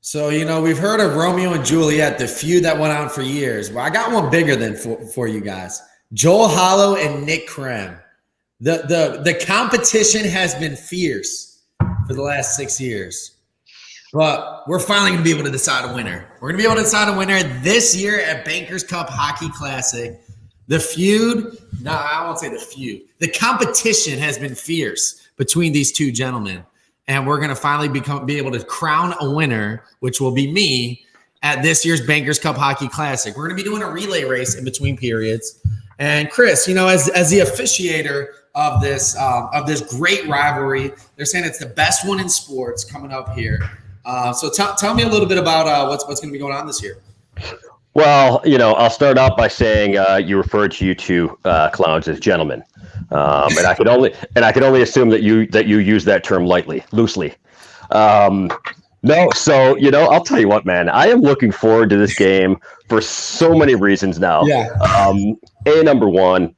So, we've heard of Romeo and Juliet, the feud that went on for years. Well, I got one bigger than for you guys. Joel Hollo and Nick Krem. The competition has been fierce for the last 6 years. But we're finally going to be able to decide a winner. We're going to be able to decide a winner this year at Bankers Cup Hockey Classic. The feud, no, I won't say the feud. The competition has been fierce between these two gentlemen. And we're going to finally be able to crown a winner, which will be me, at this year's Bankers Cup Hockey Classic. We're going to be doing a relay race in between periods. And Chris, as the officiator of this great rivalry, they're saying it's the best one in sports coming up here. So tell me a little bit about what's going to be going on this year. Well, I'll start out by saying you referred to you two clowns as gentlemen, and I could only assume that you use that term loosely. No, so I'll tell you what, man. I am looking forward to this game for so many reasons now. Yeah. Number one,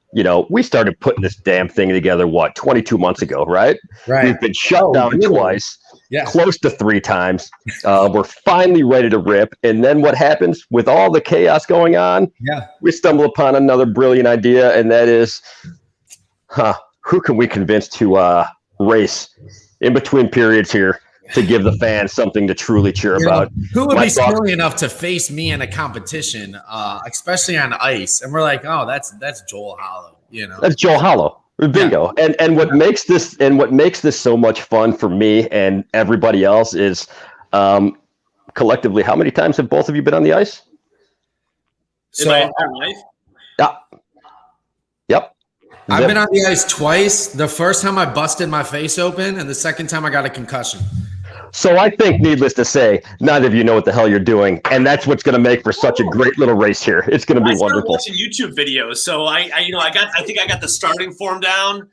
we started putting this damn thing together 22 months ago, right? Right. We've been shut down twice. Yeah. Close to 3 times. We're finally ready to rip. And then what happens with all the chaos going on? Yeah. We stumble upon another brilliant idea, and that is, who can we convince to race in between periods here to give the fans something to truly cheer about? Who would be silly enough to face me in a competition, especially on ice? And we're like, oh, that's Joel Hollo. That's Joel Hollo. Bingo. Yeah. And what makes this so much fun for me and everybody else is collectively, how many times have both of you been on the ice? In my entire life? Yeah. Yep. I've been on the ice twice. The first time I busted my face open, and the second time I got a concussion. So I think, needless to say, neither of you know what the hell you're doing, and that's what's going to make for such a great little race here. It's going to be wonderful. I started watching YouTube videos, so I think I got the starting form down.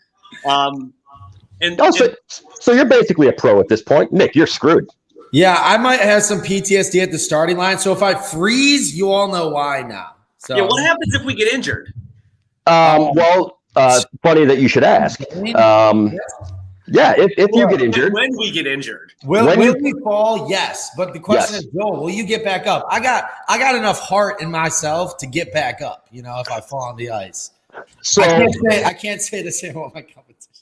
So you're basically a pro at this point, Nick. You're screwed. Yeah, I might have some PTSD at the starting line. So if I freeze, you all know why now. So yeah, what happens if we get injured? Funny that you should ask. Yeah, if you get injured. When we get injured. Will we fall? Yes. But the question is, Joel, will you get back up? I got enough heart in myself to get back up, if I fall on the ice. So I can't say the same about my competition.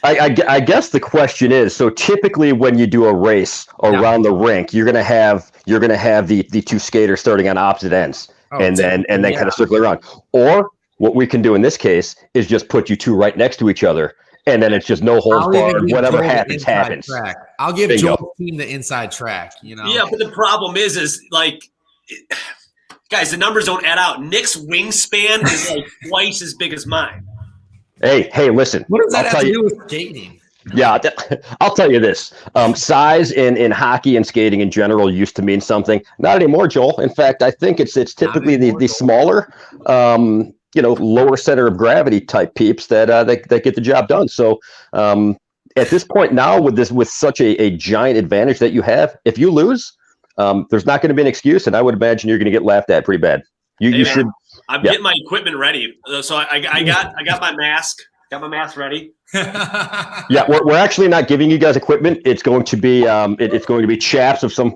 I guess the question is, so typically when you do a race around the rink, you're gonna have the two skaters starting on opposite ends and then kind of circle around. Or what we can do in this case is just put you two right next to each other. And then it's just no holds barred. Whatever happens, happens. Track. I'll give Joel's team the inside track. Yeah, but the problem is like, guys, the numbers don't add out. Nick's wingspan is like twice as big as mine. Hey, listen. What does that have to do with skating? Yeah, I'll tell you this. Size in hockey and skating in general used to mean something. Not anymore, Joel. In fact, I think it's typically the smaller. Lower center of gravity type peeps that get the job done. So at this point now, with such a giant advantage that you have, if you lose, there's not going to be an excuse, and I would imagine you're going to get laughed at pretty bad. You should. I'm getting my equipment ready, so I got my mask. Got my mask ready. Yeah, we're actually not giving you guys equipment. It's going to be it's going to be chaps of some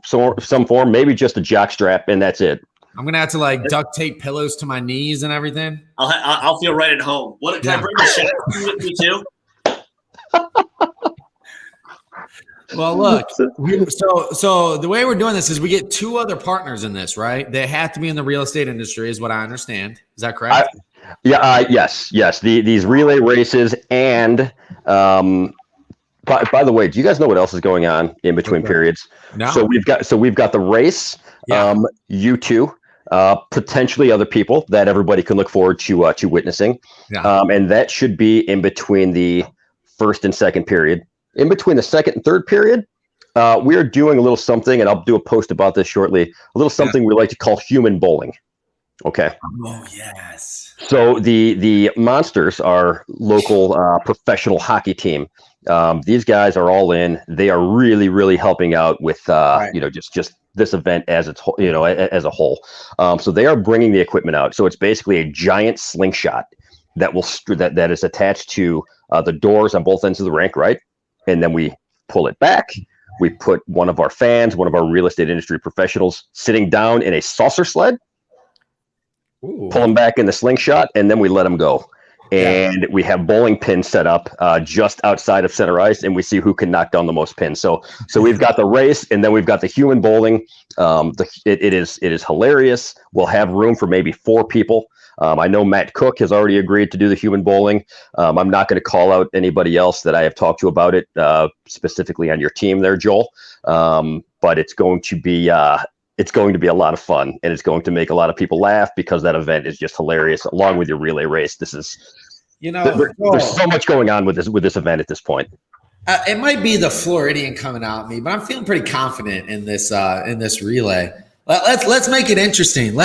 form, maybe just a jock strap, and that's it. I'm gonna have to duct tape pillows to my knees and everything. I'll feel right at home. What can I bring the chef with me too? Well, look. So the way we're doing this is we get 2 other partners in this, right? They have to be in the real estate industry, is what I understand. Is that correct? Yes. These relay races and by the way, do you guys know what else is going on in between periods? No. So we've got the race. You two. Potentially other people that everybody can look forward to witnessing. Yeah. And that should be in between the first and second period. In between the second and third period, we are doing a little something, and I'll do a post about this shortly, a little something we like to call human bowling. Okay. Oh, yes. So the Monsters are local professional hockey team. These guys are all in. They are really, really helping out with, just this event as it's, as a whole. So they are bringing the equipment out. So it's basically a giant slingshot that is attached to the doors on both ends of the rink, right? And then we pull it back. We put one of our fans, one of our real estate industry professionals, sitting down in a saucer sled, pull them back in the slingshot, and then we let them go. And we have bowling pins set up just outside of center ice, and we see who can knock down the most pins. So we've got the race, and then we've got the human bowling. It is hilarious. We'll have room for maybe 4 people. I know Matt Cook has already agreed to do the human bowling. I'm not going to call out anybody else that I have talked to about it, specifically on your team there, Joel. But it's going to be a lot of fun, and it's going to make a lot of people laugh because that event is just hilarious, along with your relay race. This is, there's so much going on with this event at this point. It might be the Floridian coming out at me, but I'm feeling pretty confident in this relay. Let's make it interesting.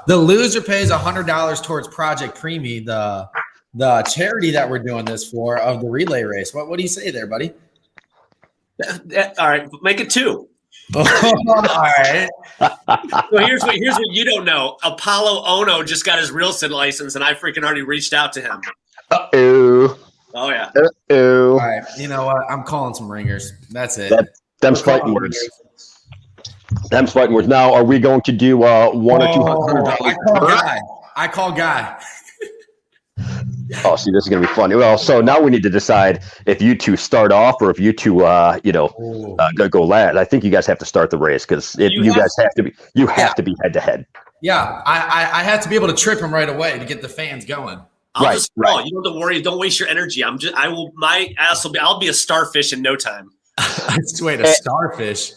The loser pays $100 towards Project Preemie, the charity that we're doing this for of the relay race. What do you say there, buddy? All right, make it 2. All right. So here's what you don't know. Apollo Ono just got his real estate license, and I freaking already reached out to him. Uh-oh. Oh yeah. Uh-oh. All right. You know what? I'm calling some ringers. That's it. Them's fighting words. Them's fighting words. Now, are we going to do $100 or $200? I call Guy. Oh, see, this is going to be fun. Well, so now we need to decide if you two start off or if you two, go last. I think you guys have to start the race because you guys have to be head to head. Yeah, I have to be able to trip him right away to get the fans going. I'll just fall. You don't have to worry. Don't waste your energy. I'll be a starfish in no time. Wait, a starfish.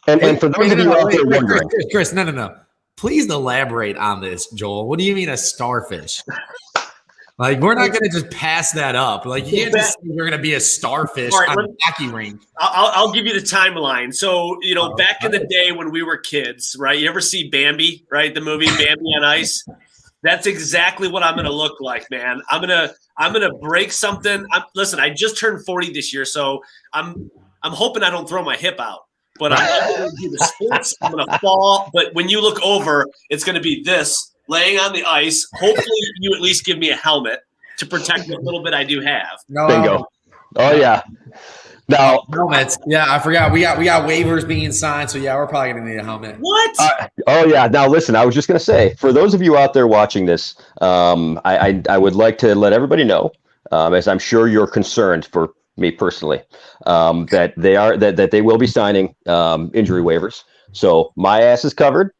And for those of you out there wondering, Chris, no. Please elaborate on this, Joel. What do you mean a starfish? Like, we're not going to just pass that up. Like, you can't just say we're going to be a starfish on a hockey rink. I'll give you the timeline. So, back in the day when we were kids, right? You ever see Bambi, right? The movie Bambi on Ice? That's exactly what I'm going to look like, man. I'm going to break something. Listen, I just turned 40 this year, so I'm hoping I don't throw my hip out. But I'm going to do the splits. I'm going to fall. But when you look over, it's going to be this. Laying on the ice. Hopefully, you at least give me a helmet to protect what little bit I do have. No. Bingo. Oh yeah. Now helmets. Yeah, I forgot. We got waivers being signed, so yeah, we're probably gonna need a helmet. What? Oh yeah. Now listen, I was just gonna say, for those of you out there watching this, I would like to let everybody know, as I'm sure you're concerned for me personally, that they will be signing injury waivers. So my ass is covered.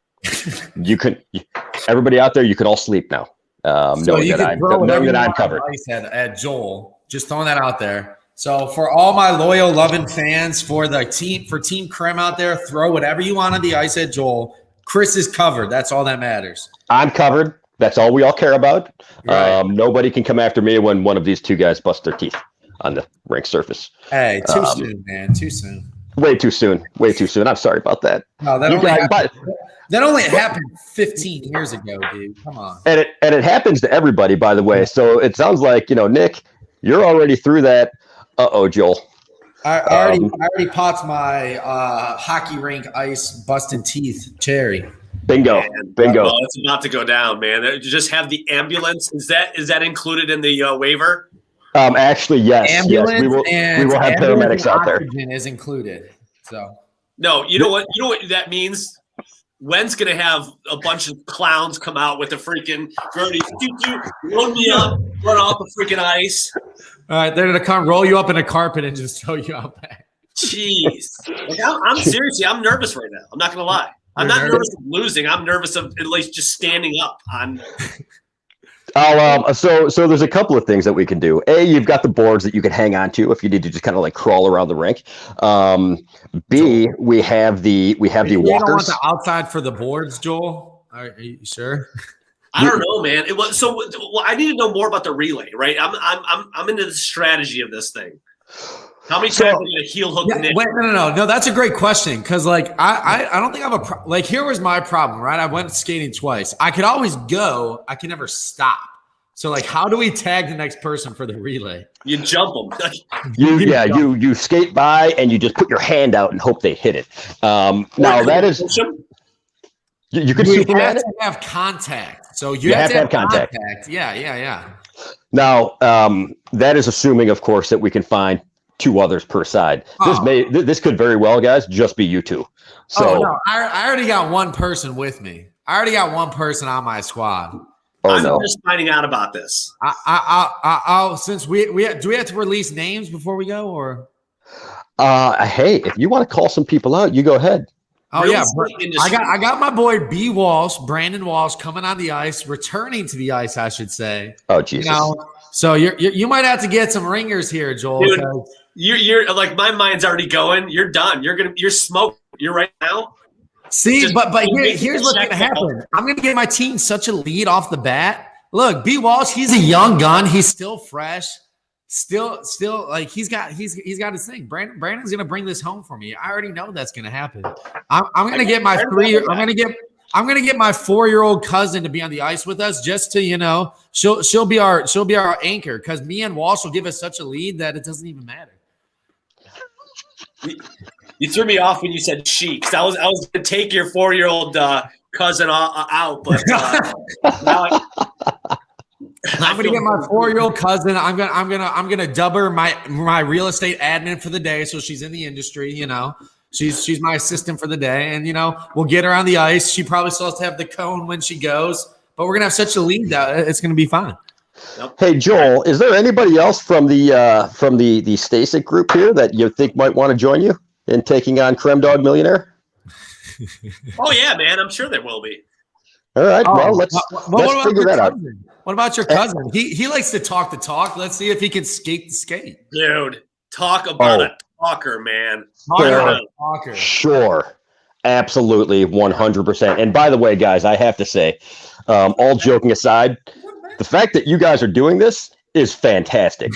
Everybody out there, you can all sleep now, knowing that I'm covered. At Joel, just throwing that out there. So for all my loyal, loving fans, for Team Creme out there, throw whatever you want on the ice at Joel. Chris is covered. That's all that matters. I'm covered. That's all we all care about. Right. Nobody can come after me when one of these two guys bust their teeth on the rink surface. Hey, too soon, man. Too soon. Way too soon. I'm sorry about that. No, that only happened 15 years ago, dude. Come on. And it happens to everybody, by the way. So it sounds like, Nick, you're already through that. Uh-oh, Joel. I already popped my hockey rink ice busting teeth cherry. Bingo. Bingo. Oh, it's about to go down, man. You just have the ambulance. Is that included in the waiver? Actually, yes. Ambulance, yes. We will have paramedics out there. Oxygen is included. So. No, you know what that means? Wen's gonna have a bunch of clowns come out with a freaking Brody, load me up, run off the freaking ice. All right, they're gonna come roll you up in a carpet and just throw you out back. Jeez, I'm seriously, I'm nervous right now. I'm not gonna lie. I'm not nervous of losing. I'm nervous of at least just standing up on. So there's a couple of things that we can do. A, you've got the boards that you can hang on to if you need to just kind of like crawl around the rink. B, we have the walkers. You don't want the outside for the boards, Joel? Are you sure? I don't know, man. I need to know more about the relay, right? I'm into the strategy of this thing. How many times are you gonna heel hook Nick? Wait, no. That's a great question because, like, I don't think I have a like. Here was my problem, right? I went skating twice. I could always go. I can never stop. So, like, how do we tag the next person for the relay? You jump them. You skate by and you just put your hand out and hope they hit it. Now that is you could Superman have to have contact. So you have to have contact. Yeah. Now that is assuming, of course, that we can find two others per side. Oh. This could very well, guys, just be you two. So no, I already got one person with me. I already got one person on my squad. I'm just finding out about this. I'll since we do we have to release names before we go, or hey, if you want to call some people out, you go ahead. Oh yeah, I got my boy B Walsh, Brandon Walsh, coming on the ice, returning to the ice, I should say. Oh Jesus! So you might have to get some ringers here, Joel. Dude, you're like, my mind's already going. You're done. You're smoked. You're right now. See, but here's what's going to happen. I'm going to give my team such a lead off the bat. Look, B Walsh, he's a young gun. He's still fresh. Still like he's got his thing. Brandon's going to bring this home for me. I already know that's going to happen. I'm going to get my 3-year. I'm going to get my 4-year-old cousin to be on the ice with us, just to, she'll be our anchor, because me and Walsh will give us such a lead that it doesn't even matter. You threw me off when you said she, because I was going to take your 4-year-old cousin out, but now I'm gonna get my 4-year-old cousin. I'm gonna dub her my real estate admin for the day, so she's in the industry. She's my assistant for the day, and we'll get her on the ice. She probably still has to have the cone when she goes, but we're gonna have such a lead that it's gonna be fun. Hey Joel, is there anybody else from the Stasic group here that you think might want to join you in taking on Creme Dog Millionaire? Oh yeah, man, I'm sure there will be. All right, well let's figure that out. What about your cousin? He likes to talk the talk. Let's see if he can skate the skate. Dude, talk about a talker, man. Talker. Sure. Absolutely, 100%. And by the way, guys, I have to say, all joking aside, the fact that you guys are doing this is fantastic.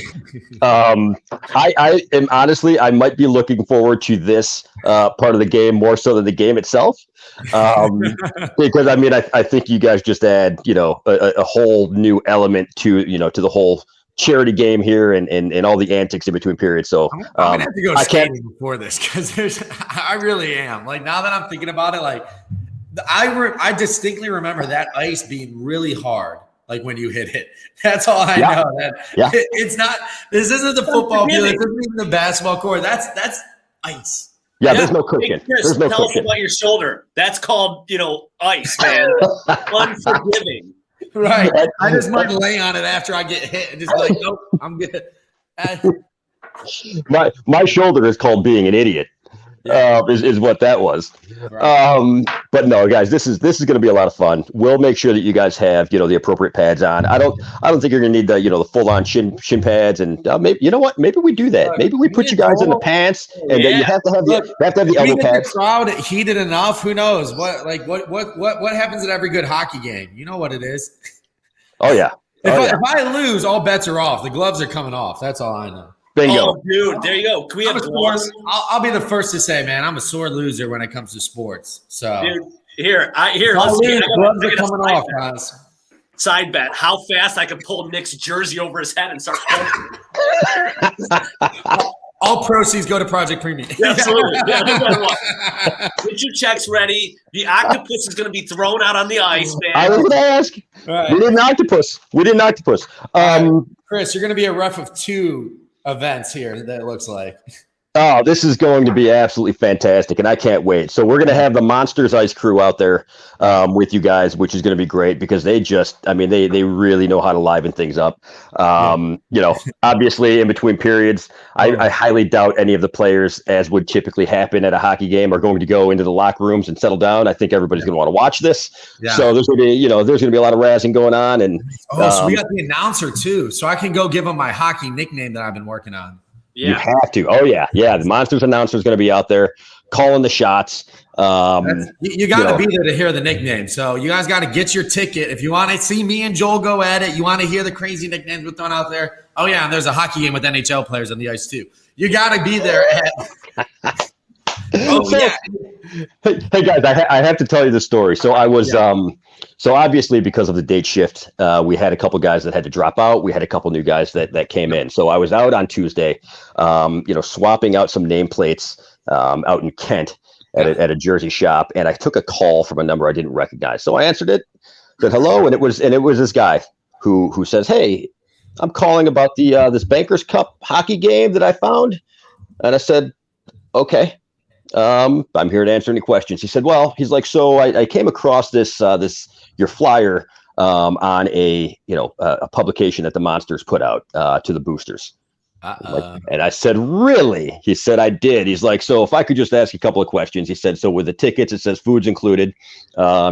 I am honestly, I might be looking forward to this part of the game more so than the game itself. Because I think you guys just add, a whole new element to the whole charity game here and all the antics in between periods. So I'm gonna have to go skating before this, because I really am. Like, now that I'm thinking about it, like I distinctly remember that ice being really hard. Like when you hit it, that's all I know. It's not. This isn't the football field. This isn't even the basketball court. That's ice. Yeah, there's no cooking. Hey, Chris, tell us about your shoulder. That's called, ice, man. Unforgiving. Right. I just might lay on it after I get hit and just be like, nope, I'm good. My shoulder is called being an idiot. Is what that was. Right. But no, guys, this is going to be a lot of fun. We'll make sure that you guys have the appropriate pads on. I don't think you're going to need the full on shin pads, and maybe maybe we do that. Maybe we put you guys in the pants, and then you have to have the elbow pads. The crowd heated enough. Who knows what happens at every good hockey game? You know what it is. Oh yeah. If I lose, all bets are off. The gloves are coming off. That's all I know. Bingo. Oh, dude, there you go. Can we have gloves? I'll be the first to say, man, I'm a sore loser when it comes to sports. So, dude, gloves are coming off, guys. Side bet: how fast I can pull Nick's jersey over his head and start. All proceeds go to Project Premium. Absolutely. Yeah, get your checks ready. The octopus is going to be thrown out on the ice, man. I was going to ask. Right. We did an octopus. Chris, you're going to be a ref of 2 events here, that it looks like. Oh, this is going to be absolutely fantastic, and I can't wait. So we're going to have the Monsters Ice crew out there with you guys, which is going to be great, because they they really know how to liven things up. Obviously in between periods, I highly doubt any of the players, as would typically happen at a hockey game, are going to go into the locker rooms and settle down. I think everybody's going to want to watch this. Yeah. So there's going to be, there's going to be a lot of razzing going on. And so we got the announcer too, so I can go give him my hockey nickname that I've been working on. Yeah. You have to. Oh yeah. The Monsters announcer is going to be out there calling the shots. You got to be there to hear the nickname. So you guys got to get your ticket. If you want to see me and Joel go at it, you want to hear the crazy nicknames we're throwing out there. Oh yeah, and there's a hockey game with NHL players on the ice too. You got to be there. Hey guys, I have to tell you the story. So I was so obviously, because of the date shift, we had a couple guys that had to drop out. We had a couple new guys that came in. So I was out on Tuesday, swapping out some nameplates out in Kent at a jersey shop, and I took a call from a number I didn't recognize. So I answered it, said hello, and it was this guy who says, "Hey, I'm calling about the this Bankers Cup hockey game that I found. And I said, okay. I'm here to answer any questions. He said, well, he's like, so I came across this your flyer on a publication that the Monsters put out to the boosters. And I said, really? He said, I did. He's like, so if I could just ask a couple of questions. He said, so with the tickets, it says food's included.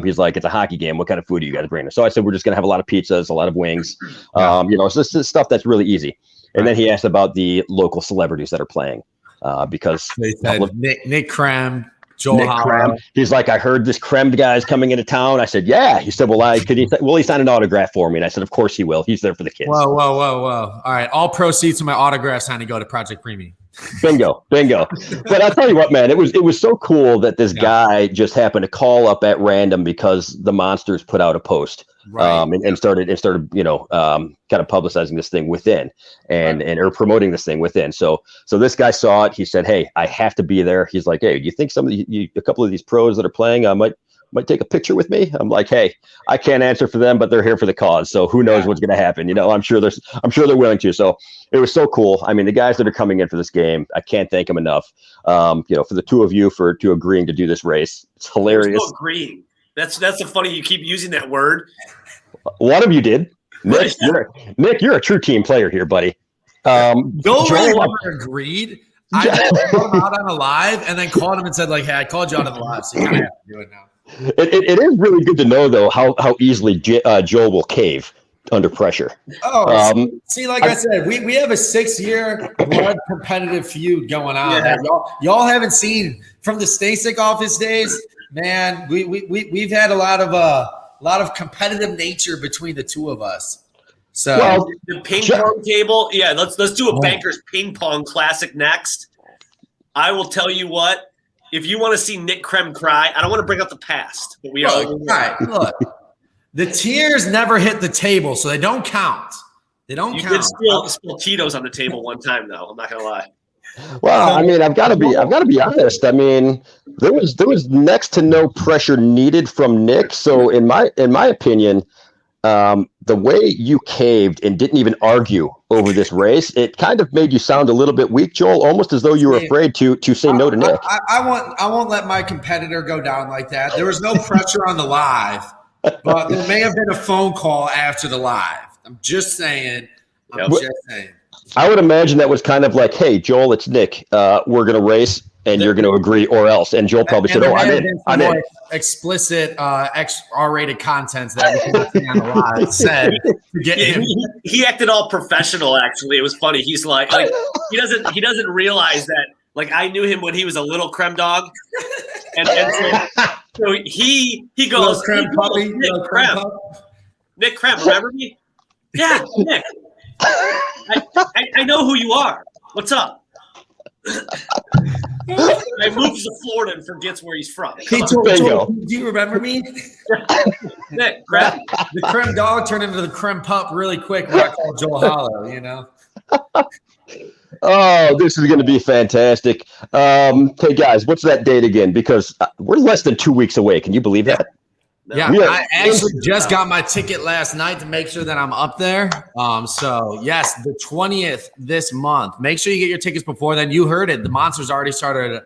He's like, it's a hockey game. What kind of food do you guys bring? So I said, we're just going to have a lot of pizzas, a lot of wings. So this is stuff that's really easy. And then he asked about the local celebrities that are playing because they said Nick Krem, Joel Hollo. He's like, I heard this Krem guy is coming into town. I said, yeah. He said, will he sign an autograph for me? And I said, of course he will. He's there for the kids. Whoa. All right. All proceeds of my autograph signing go to Project Premium. Bingo. But I'll tell you what, man, it was so cool that this guy just happened to call up at random because the Monsters put out a post. And started kind of publicizing this thing within and or promoting this thing within. So this guy saw it. He said, hey, I have to be there. He's like, hey, do you think a couple of these pros that are playing might take a picture with me? I'm like, hey, I can't answer for them, but they're here for the cause. So who knows what's going to happen? I'm sure they're willing to. So it was so cool. I mean, the guys that are coming in for this game, I can't thank them enough. For the two of you to agreeing to do this race. It's hilarious. So agreeing. That's the funny. You keep using that word. One of you did. Nick, you're a true team player here, buddy. Joel never agreed. I called him out on a live and then called him and said, like, hey, I called you out on the live, so you kind of have to do it now. It is really good to know, though, how easily Joel will cave under pressure. See, like I said, we have a 6-year blood competitive feud going on. Yeah. Y'all haven't seen from the Stasic office days, man. We've had a lot of competitive nature between the two of us. So the ping pong table, let's do a Bankers ping pong classic next. I will tell you what, if you want to see Nick Krem cry, I don't want to bring up the past, but look, the tears never hit the table, so they don't count. They don't count. You did spill Tito's on the table one time, though. I'm not gonna lie. Well, I mean, I've got to be honest. I mean, there was next to no pressure needed from Nick. So in my opinion, the way you caved and didn't even argue over this race, it kind of made you sound a little bit weak, Joel, almost as though you were afraid to say no to Nick. I won't let my competitor go down like that. There was no pressure on the live, but there may have been a phone call after the live. I'm just saying. I would imagine that was kind of like, hey, Joel, it's Nick. We're going to race. And you're going to agree or else. And Joel probably said, I'm in. Explicit R-rated content that we can see on the live said to get him. He acted all professional, actually. It was funny. He's like he doesn't realize that, like, I knew him when he was a little Krem dog. And so he goes, Nick Krem, remember me? Yeah, Nick. I know who you are. What's up? I moved to Florida and forgets where he's from. Hey, Joel, do you remember me? Nick, Krem. The Krem dog turned into the Krem pup really quick when I called Joel Hollo, Oh, this is going to be fantastic. Hey, guys, what's that date again? Because we're less than 2 weeks away. Can you believe that? Yeah, I actually just got my ticket last night to make sure that I'm up there. So yes, the 20th this month. Make sure you get your tickets before then. You heard it. The Monsters already started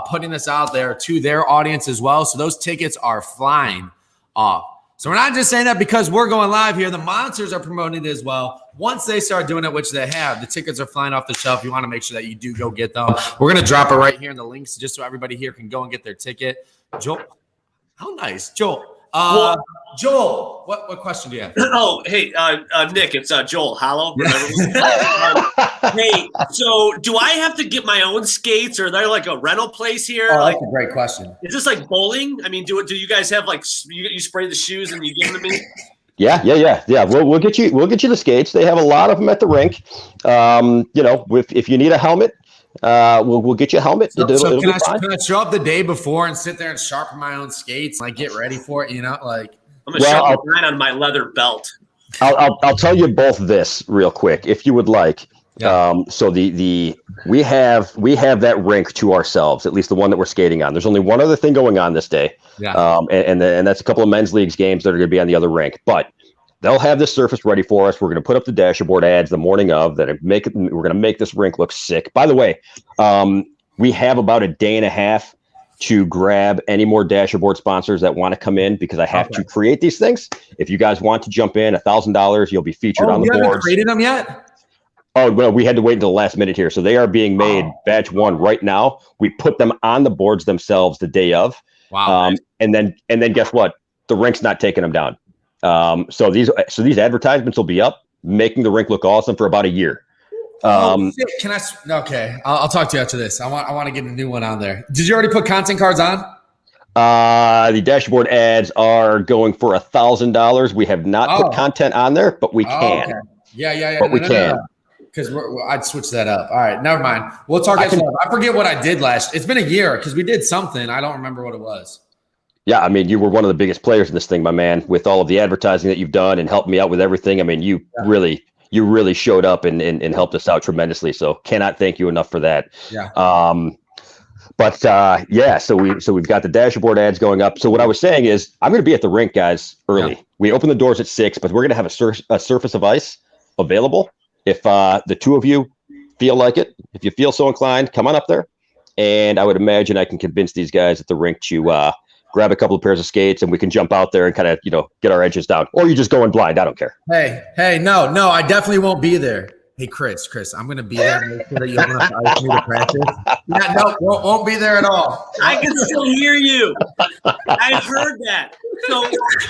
putting this out there to their audience as well. So those tickets are flying off. So we're not just saying that because we're going live here. The Monsters are promoting it as well. Once they start doing it, which they have, the tickets are flying off the shelf. You want to make sure that you do go get them. We're going to drop it right here in the links just so everybody here can go and get their ticket. Joel, how nice. Joel. Joel, what question do you have? Oh, hey, Nick, it's Joel Hollo. Hey, so do I have to get my own skates, or are there like a rental place here? Oh, that's a great question. Is this like bowling? I mean, do you guys have like you spray the shoes and you give them to me? Yeah. We'll get you the skates. They have a lot of them at the rink. If you need a helmet. We'll get you a helmet. So can I show up the day before and sit there and sharpen my own skates, like get ready for it? I'm gonna sharpen mine on my leather belt. I'll tell you both this real quick, if you would like. Yeah. So we have that rink to ourselves, at least the one that we're skating on. There's only one other thing going on this day. Yeah. And that's a couple of men's leagues games that are going to be on the other rink. But They'll have this surface ready for us. We're going to put up the dashboard ads the morning of that. We're going to make this rink look sick. By the way, we have about a day and a half to grab any more dashboard sponsors that want to come in because I have to create these things. If you guys want to jump in, $1,000, you'll be featured on the boards. You haven't created them yet? Oh, well, we had to wait until the last minute here. So they are being made batch 1 right now. We put them on the boards themselves the day of. Wow. And then guess what? The rink's not taking them down. So these advertisements will be up, making the rink look awesome for about a year. Shit. Can I? Okay, I'll talk to you after this. I want to get a new one on there. Did you already put content cards on? The dashboard ads are going for $1,000. We have not put content on there, but we can. Okay. Yeah. But we can. Because I'd switch that up. All right, never mind. We'll talk. I forget what I did last. It's been a year because we did something. I don't remember what it was. Yeah, I mean, you were one of the biggest players in this thing, my man, with all of the advertising that you've done and helped me out with everything. I mean, you really showed up and helped us out tremendously. So cannot thank you enough for that. Yeah. So we've got the dashboard ads going up. So what I was saying is I'm going to be at the rink, guys, early. Yeah. We open the doors at 6, but we're going to have a surface of ice available. If the two of you feel like it, if you feel so inclined, come on up there. And I would imagine I can convince these guys at the rink to grab a couple of pairs of skates and we can jump out there and kind of, get our edges down. Or you just go in blind. I don't care. Hey, no, I definitely won't be there. Hey, Chris, I'm going to be there to make sure that you open up the ice for me to practice. Yeah, no, won't be there at all. I can still hear you. I heard that. So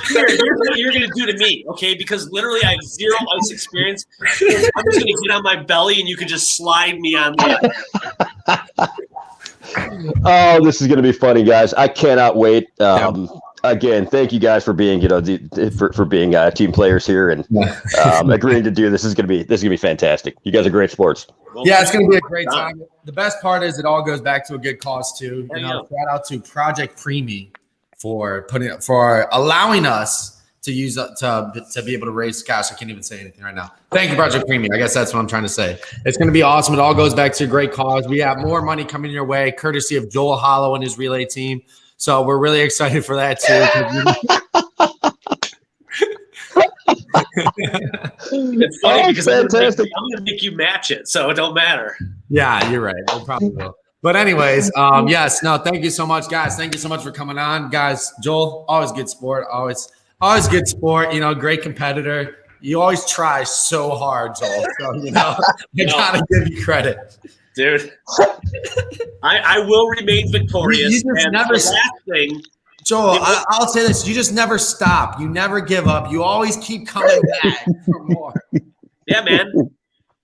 here's what you're going to do to me, okay? Because literally I have zero ice experience. I'm just going to get on my belly and you can just slide me on there. Oh, this is going to be funny, guys. I cannot wait. Again, thank you guys for being, for being team players here and agreeing to do this. This is going to be fantastic. You guur are great sports. Yeah, it's going to be a great time. The best part is it all goes back to a good cause too. Shout out to Project Preemie for allowing us to use to be able to raise cash. I can't even say anything right now. Thank you, Project Preemie. I guess that's what I'm trying to say. It's going to be awesome. It all goes back to a great cause. We have more money coming your way, courtesy of Joel Hollo and his relay team. So we're really excited for that too. It's funny because I'm going to make you match it, so it don't matter. Yeah, you're right. We probably will. But anyways, thank you so much, guys. Thank you so much for coming on, guys. Joel, always good sport. Always good sport. Great competitor. You always try so hard, Joel. So I gotta give you credit. Dude, I will remain victorious. You just never. The last thing, Joel, I'll say this: you just never stop. You never give up. You always keep coming back for more. Yeah, man.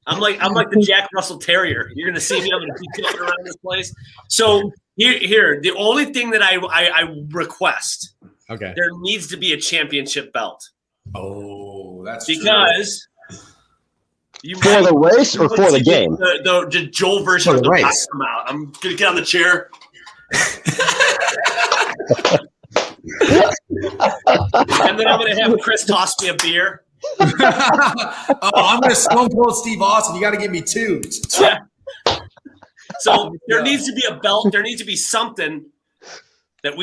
I'm like the Jack Russell Terrier. You're gonna see me. I'm gonna keep going around this place. So here, the only thing that I request. Okay. There needs to be a championship belt. Oh, that's because. For the race or for the game? The Joel version of the race come out. I'm gonna get on the chair. And then I'm gonna have Chris toss me a beer. I'm gonna stone cold Steve Austin. You got to give me 2. Yeah. So there needs to be a belt. There needs to be something that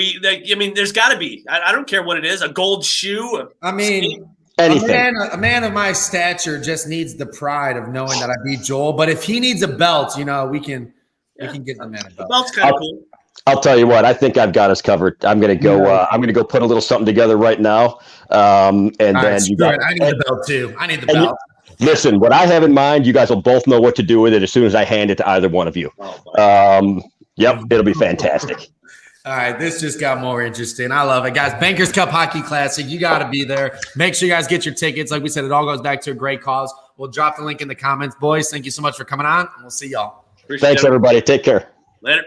there's got to be. I don't care what it is. A gold shoe. Anything. A man of my stature just needs the pride of knowing that I beat Joel. But if he needs a belt, we can get the man a belt. The belt's kind of cool. I'll tell you what. I think I've got us covered. I'm gonna go. I'm gonna go put a little something together right now. And then you got. I need the belt too. I need the belt. Listen, what I have in mind, you guys will both know what to do with it as soon as I hand it to either one of you. Yep, it'll be fantastic. All right, this just got more interesting. I love it. Guys, Bankers Cup Hockey Classic, you got to be there. Make sure you guys get your tickets. Like we said, it all goes back to a great cause. We'll drop the link in the comments. Boys, thank you so much for coming on, and we'll see y'all. Thanks, everybody. Take care. Later.